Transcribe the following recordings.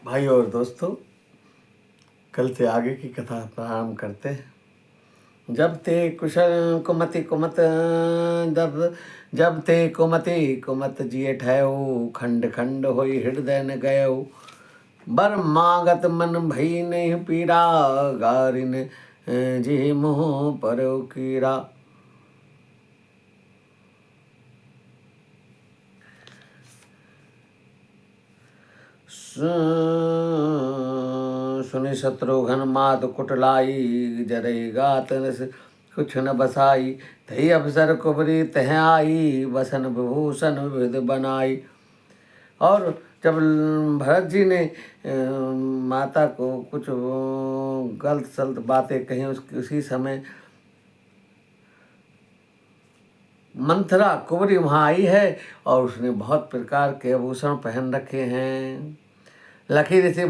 भाई और दोस्तों, कल से आगे की कथा प्रारंभ करते हैं। जब ते कुशल कुमति कुमत जब जब ते कुमति कुमत जिय ठहु खंड खंड होई हृदय न गयो बर मागत मन भई नहीं पीरा गारिन जी मुँह पर कीरा। सुनि शत्रुघ्न मात कुटलाई जरई गात कुछ न बसाई तही अवसर कुबरी तह आई वसन विभूषण विध बनाई। और जब भरत जी ने माता को कुछ गलत सलत बातें कही उसी समय मंथरा कुंवरी वहाँ आई है और उसने बहुत प्रकार के आभूषण पहन रखे हैं। लखी ऋषि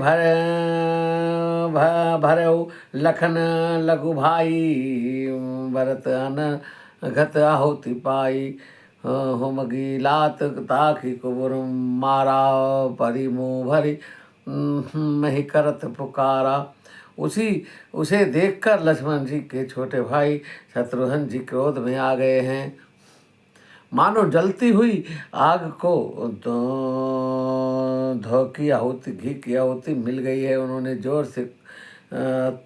भरऊ लखन लघु भाई भरत अनघत आहुति पाई होम गीलात ताकि कुबुर मारा परी मुँह भरी मही करत पुकारा। उसे देखकर लक्ष्मण जी के छोटे भाई शत्रुघ्न जी क्रोध में आ गए हैं। मानो जलती हुई आग को धो की आहुति घी की आहुति मिल गई है। उन्होंने जोर से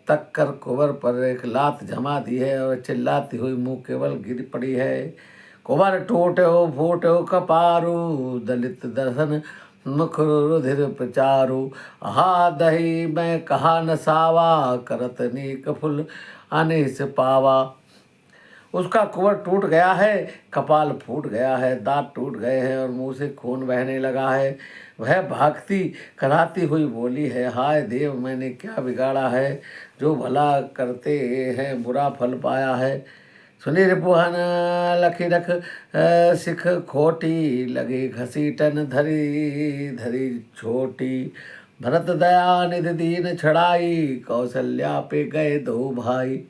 तक कर कुंवर पर एक लात जमा दी है और चिल्लाती हुई मुंह केवल गिर पड़ी है। कुंवर टूटो फूटो कपारू दलित दर्शन मुख रुधिर प्रचारू हा दही मैं कहा न सावा करत नीक फुल अनिस पावा। उसका कुंवर टूट गया है, कपाल फूट गया है, दांत टूट गए हैं और मुंह से खून बहने लगा है। वह भागती कराती हुई बोली है, हाय देव मैंने क्या बिगाड़ा है, जो भला करते हैं बुरा फल पाया है। सुनी रिपुहन लखी रख सिख खोटी लगी घसीटन धरी धरी छोटी भरत दया निधि दीन छड़ाई कौशल्या पे गए दो भाई।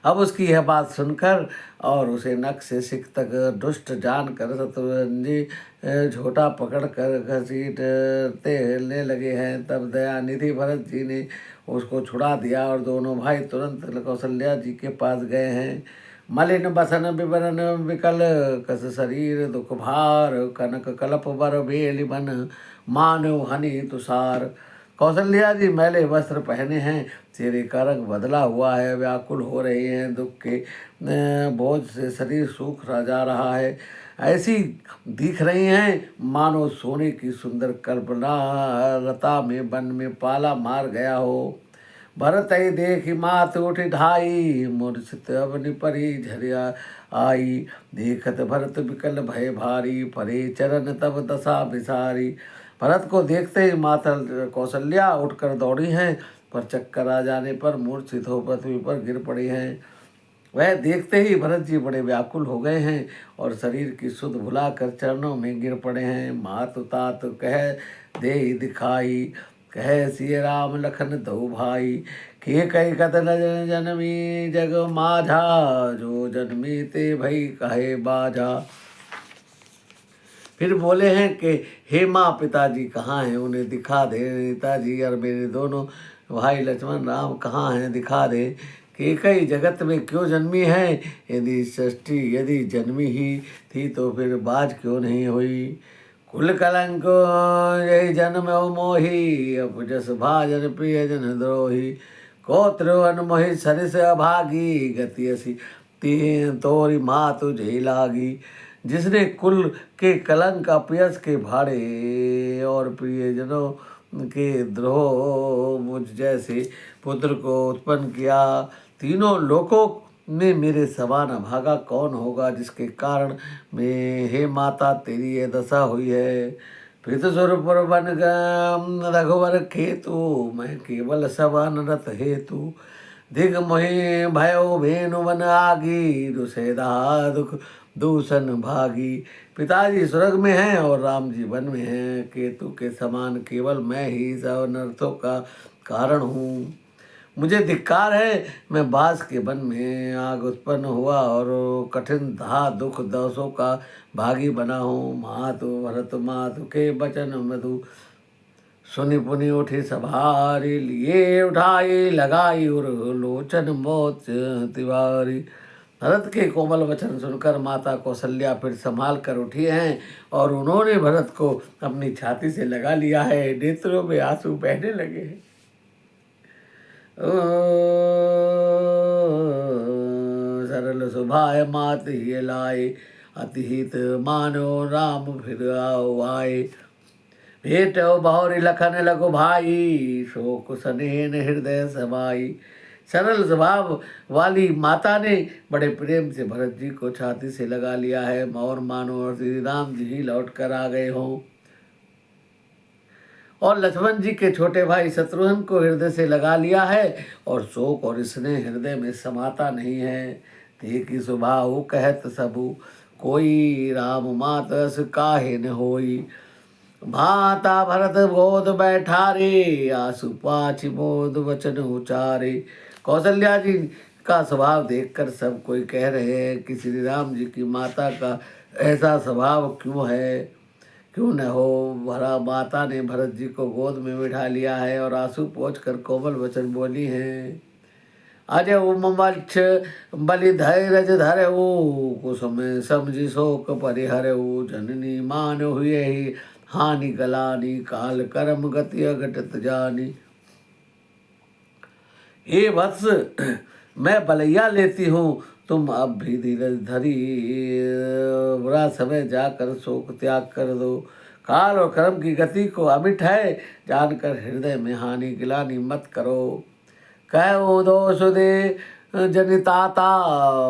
अब उसकी यह बात सुनकर और उसे नख से सिख तक दुष्ट जानकर शत्रुघ्न जी झोटा पकड़ कर घसीटते हिलने लगे हैं। तब दयानिधि भरत जी ने उसको छुड़ा दिया और दोनों भाई तुरंत कौशल्या जी के पास गए हैं। मलिन बसन विवरण विकल कस शरीर दुख भार कनक कलप बर बेल बन मानव हनि तुषार। कौशल्या जी मैले वस्त्र पहने हैं, चेहरे का रंग बदला हुआ है, व्याकुल हो रहे हैं, दुख के बोझ से शरीर सूख जा रहा है, ऐसी दिख रही हैं मानो सोने की सुंदर कल्पना लता में वन में पाला मार गया हो। भरत ही देखी मात उठ ढाई मूर्छित अवनि परी झरिया आई देखत भरत विकल भय भारी परे चरण तब दशा बिसारी। भरत को देखते ही माता कौशल्या उठकर दौड़ी हैं, पर चक्कर आ जाने पर मूर्छित हो पृथ्वी पर गिर पड़ी हैं। वह देखते ही भरत जी बड़े व्याकुल हो गए हैं और शरीर की सुध भुलाकर चरणों में गिर पड़े हैं। मातु तातु कह दे दिखाई कह सिय राम लखन दो भाई के कई कतन जनमी जग माझा जो जन्मी ते भई कहे बाजा। फिर बोले हैं कि हे माँ पिताजी कहाँ हैं, उन्हें दिखा दे। पिताजी और मेरे दोनों भाई लक्ष्मण राम कहाँ हैं, दिखा दे। कि कई जगत में क्यों जन्मी है, यदि सृष्टि यदि जन्मी ही थी तो फिर बाज क्यों नहीं हुई। कुल कलंक यही जन्म मोही अपजस भाजन प्रिय जन द्रोही कोत्र अनमोहि सरिस अभागी गति असी तोरी माँ तुझे लागी। जिसने कुल के कलंक अपयस के भाड़े और प्रियजनों के द्रोह मुझ जैसे पुत्र को उत्पन्न किया, तीनों लोकों में मेरे समान अभागा कौन होगा जिसके कारण में हे माता तेरी ये दशा हुई है। पृथ्वर बन रघुवर खेतु मैं केवल सवन रथ हेतु दिग मोहि भयो भेनु वन आगी रुसेदा दुख दूषण भागी। पिताजी स्वर्ग में हैं और राम जी वन में हैं, केतु के समान केवल मैं ही सब अनर्थों का कारण हूँ। मुझे धिक्कार है, मैं बांस के वन में आग उत्पन्न हुआ और कठिन धा दुख दोषों का भागी बना हूँ। मातु भरत मातु के बचन मधु सुनि पुनि उठी सभारी, लिए उठाई लगाई उर लोचन मोच तिवारी। भरत के कोमल वचन सुनकर माता कौशल्या फिर संभाल कर उठी हैं और उन्होंने भरत को अपनी छाती से लगा लिया है। नेत्रों में आंसू बहने लगे हैं। सरल सुभाय मात ही लाए, अतिहित मानो राम फिर आओ आए। भेट बहुरी लखन लगु भाई, शोक सनेन हृदय समाई। सरल स्वभाव वाली माता ने बड़े प्रेम से भरत जी को छाती से लगा लिया है और मानो और श्री राम जी ही लौट कर आ गए हों। और लक्ष्मण जी के छोटे भाई शत्रुघ्न को हृदय से लगा लिया है और शोक और स्नेह हृदय में समाता नहीं है। ते की स्वभाव कहत सबू, कोई राम मातस काहे न होई। भाता भरत गोद बैठारे, आंसू पाछि मोद वचन उचारे। कौशल्या जी का स्वभाव देखकर सब कोई कह रहे हैं कि श्री राम जी की माता का ऐसा स्वभाव क्यों है, क्यों न हो। भरा माता ने भरत जी को गोद में बिठा लिया है और आंसू पोंछ कर कोमल वचन बोली हैं। अजय उमक्ष बलि धैर्य धरऊ, कुसुम समझि शोक परिहरऊ। जननी मान हुए ही हानि गलानी, काल कर्म गति अघटित जानी। हे वत्स, मैं बलैया लेती हूँ, तुम अब भी धीरज धरी बुरा समय जाकर शोक त्याग कर दो। काल और कर्म की गति को अमिट है जानकर हृदय में हानि गिलानी मत करो। कहो दोष दे जनिताता,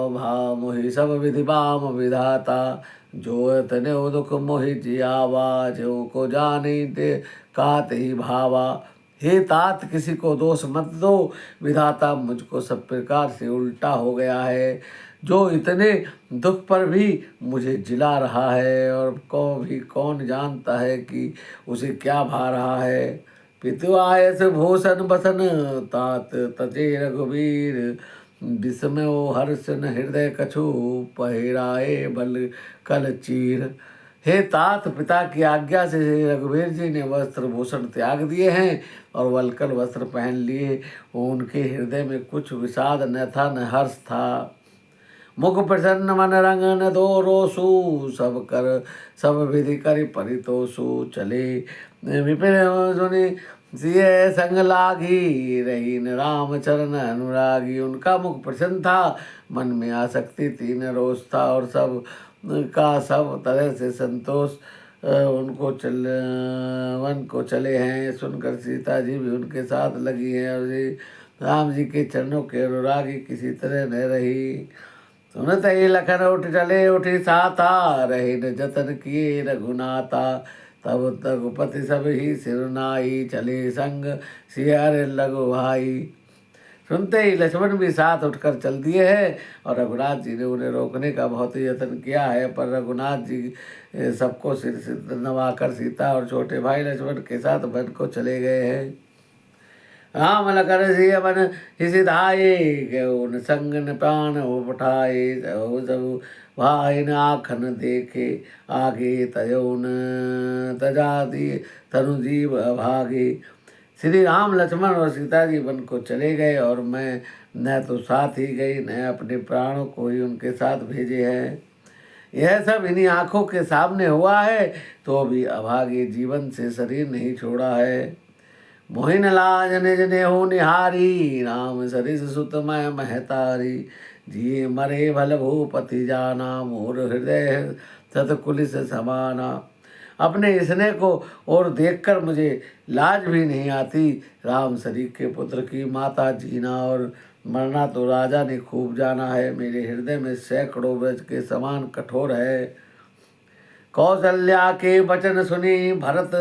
भा मोहि सब विधि बाम विधाता। जो तने दुख मोहि जियावा, जो को जाने ते कात ही भावा। हे तात, किसी को दोष मत दो, विधाता मुझको सब प्रकार से उल्टा हो गया है। जो इतने दुख पर भी मुझे जिला रहा है और को भी कौन जानता है कि उसे क्या भा रहा है। पितु आयस भूषण बसन, तात तजे रघुवीर। विस्मयो हर्ष न हृदय कछु, पहिराए बल कल चीर। हे तात, पिता की आज्ञा से रघुवीर जी ने वस्त्र भूषण त्याग दिए हैं और वलकल वस्त्र पहन लिए। उनके हृदय में कुछ विषाद न था न हर्ष था। मुख प्रसन्न मन रंग न दो रोसु, सब विधि करि परितोषु। चले विपिन सुनि सिय संग लागी, रही न राम चरण अनुरागी। उनका मुख प्रसन्न था, मन में आसक्ति थी न रोष था और सब का सब तरह से संतोष वन को चले हैं। सुनकर सीता जी भी उनके साथ लगी हैं और राम जी के चरणों के अनुरागी किसी तरह न रही। सुनत ही लखन उठ चले उठी साथा, रहे न जतन किए रघुनाथा। तब रघुपति सब ही सिरनाई, चले संग सियार लगो भाई। सुनते ही लक्ष्मण भी साथ उठकर चल दिए हैं और रघुनाथ जी ने उन्हें रोकने का बहुत ही यत्न किया है, पर रघुनाथ जी सबको सिर से नवाकर सीता और छोटे भाई लक्ष्मण के साथ वन को चले गए हैं। राम लखन सिय मन हिसिधाये, गौन संग न प्राण हो पठाए। सब भाई न आखन देखे, आगे तयोन तजाति तनु जीव अभागे। श्री राम लक्ष्मण और सीता जी वन को चले गए और मैं न तो साथ ही गई न अपने प्राणों को ही उनके साथ भेजे हैं। यह सब इन्हीं आँखों के सामने हुआ है तो भी अभागे जीवन से शरीर नहीं छोड़ा है। मोहिन लाज निज नेहु निहारी, राम सरिस सुत मैं महतारी। जिये मरे भल भूपति जाना, मोर हृदय सतकुलिस समाना। अपने स्नेह को और देखकर मुझे लाज भी नहीं आती। राम शरीक के पुत्र की माता जीना और मरना तो राजा ने खूब जाना है। मेरे हृदय में सैकड़ों ब्रज के समान कठोर है। कौशल्या के वचन सुनी भरत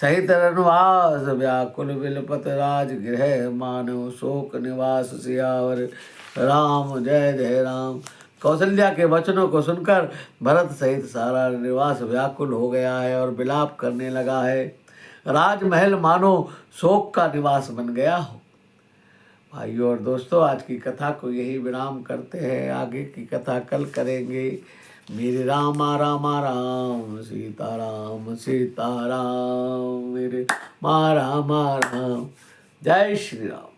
सहित रनुवास, व्याकुल विलपत राजगृह मानव शोक निवास सियावर राम जय जय राम। कौशल्या के वचनों को सुनकर भरत सहित सारा निवास व्याकुल हो गया है और विलाप करने लगा है। राजमहल मानो शोक का निवास बन गया हो। भाइयों और दोस्तों, आज की कथा को यही विराम करते हैं। आगे की कथा कल करेंगे। मेरे रामा रामा राम, सीताराम सीताराम, मेरे रामा राम। जय श्री राम।